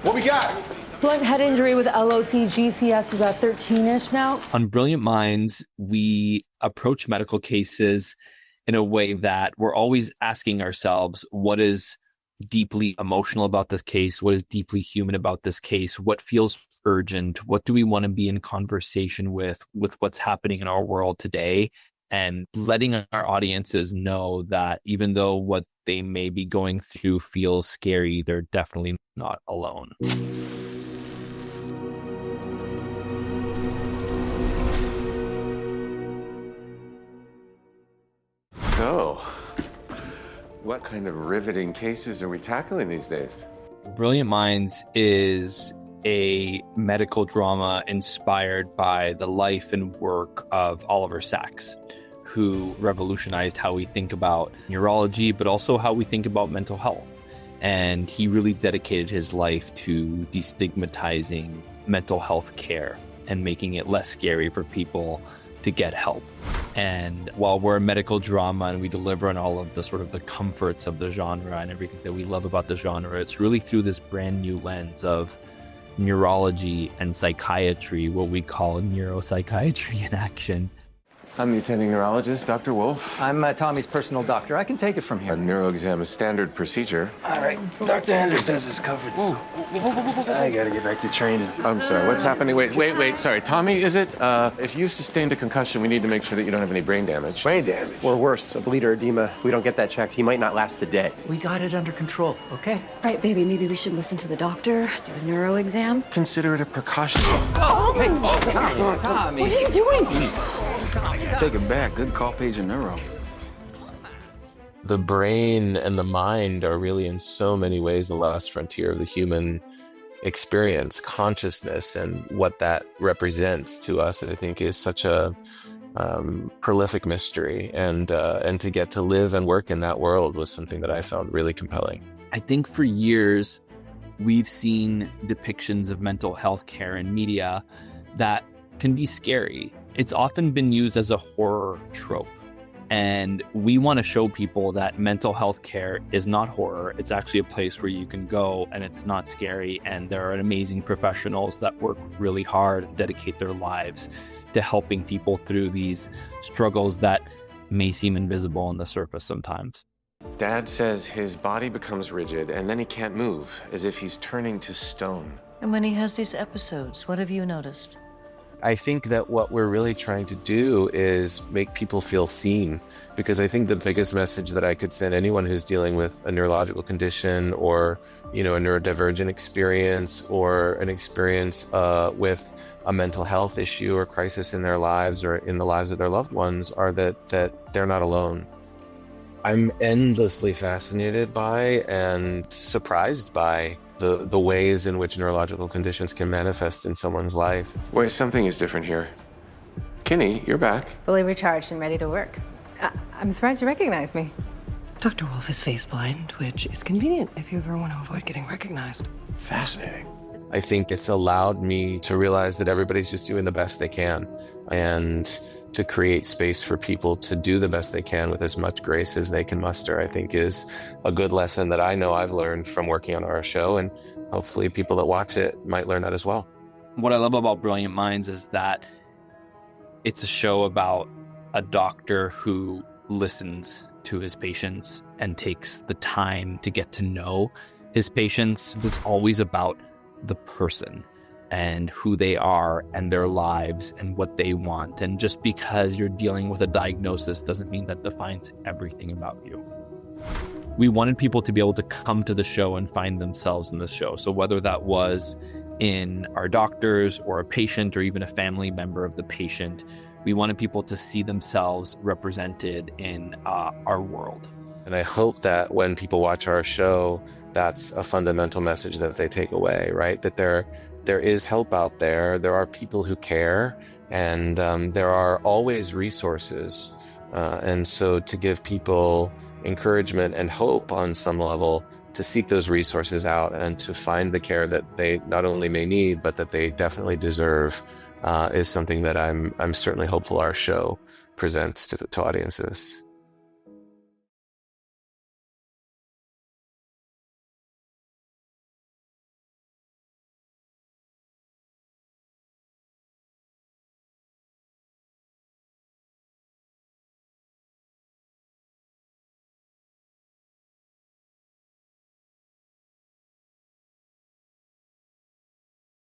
What we got? Blunt head injury with LOC GCS is at 13-ish now. On Brilliant Minds, we approach medical cases in a way that we're always asking ourselves, what is deeply emotional about this case? What is deeply human about this case? What feels urgent? What do we want to be in conversation with what's happening in our world today? And letting our audiences know that even though what they may be going through feels scary, they're definitely not alone. So, what kind of riveting cases are we tackling these days? Brilliant Minds is a medical drama inspired by the life and work of Oliver Sacks, who revolutionized how we think about neurology, but also how we think about mental health. And he really dedicated his life to destigmatizing mental health care and making it less scary for people to get help. And while we're a medical drama and we deliver on all of the sort of the comforts of the genre and everything that we love about the genre, it's really through this brand new lens of neurology and psychiatry, what we call neuropsychiatry in action. I'm the attending neurologist, Dr. Wolf. I'm Tommy's personal doctor. I can take it from A here. neuro exam is standard procedure. All right, Dr. Anders says it's covered. So I gotta get back to training. I'm sorry, what's happening? Wait, sorry. Tommy, is it? If you sustained a concussion, we need to make sure that you don't have any brain damage. Brain damage. Or worse, a bleed or edema. If we don't get that checked, he might not last the day. We got it under control, okay? Right, baby, maybe we should listen to the doctor, do a neuro exam. Consider it a precaution. Tommy. What are you doing? Take it back. Good call, paging neuro. The brain and the mind are really in so many ways the last frontier of the human experience. Consciousness and what that represents to us, I think, is such a prolific mystery. And to get to live and work in that world was something that I found really compelling. I think for years, we've seen depictions of mental health care in media that can be scary. It's often been used as a horror trope. And we want to show people that mental health care is not horror. It's actually a place where you can go and it's not scary. And there are amazing professionals that work really hard and dedicate their lives to helping people through these struggles that may seem invisible on the surface sometimes. Dad says his body becomes rigid and then he can't move, as if he's turning to stone. And when he has these episodes, what have you noticed? I think that what we're really trying to do is make people feel seen, because I think the biggest message that I could send anyone who's dealing with a neurological condition or, a neurodivergent experience or an experience with a mental health issue or crisis in their lives or in the lives of their loved ones are that they're not alone. I'm endlessly fascinated by and surprised by the ways in which neurological conditions can manifest in someone's life. Wait, something is different here. Kinney, you're back. Fully recharged and ready to work. I'm surprised you recognize me. Dr. Wolf is face blind, which is convenient if you ever want to avoid getting recognized. Fascinating. I think it's allowed me to realize that everybody's just doing the best they can, and to create space for people to do the best they can with as much grace as they can muster, I think is a good lesson that I know I've learned from working on our show, and hopefully people that watch it might learn that as well. What I love about Brilliant Minds is that it's a show about a doctor who listens to his patients and takes the time to get to know his patients. It's always about the person and who they are and their lives and what they want. And just because you're dealing with a diagnosis doesn't mean that defines everything about you. We wanted people to be able to come to the show and find themselves in the show. So whether that was in our doctors or a patient or even a family member of the patient, we wanted people to see themselves represented in our world. And I hope that when people watch our show, that's a fundamental message that they take away, right? That there is help out there. There are people who care, and there are always resources. And so to give people encouragement and hope on some level to seek those resources out and to find the care that they not only may need, but that they definitely deserve, is something that I'm certainly hopeful our show presents to audiences.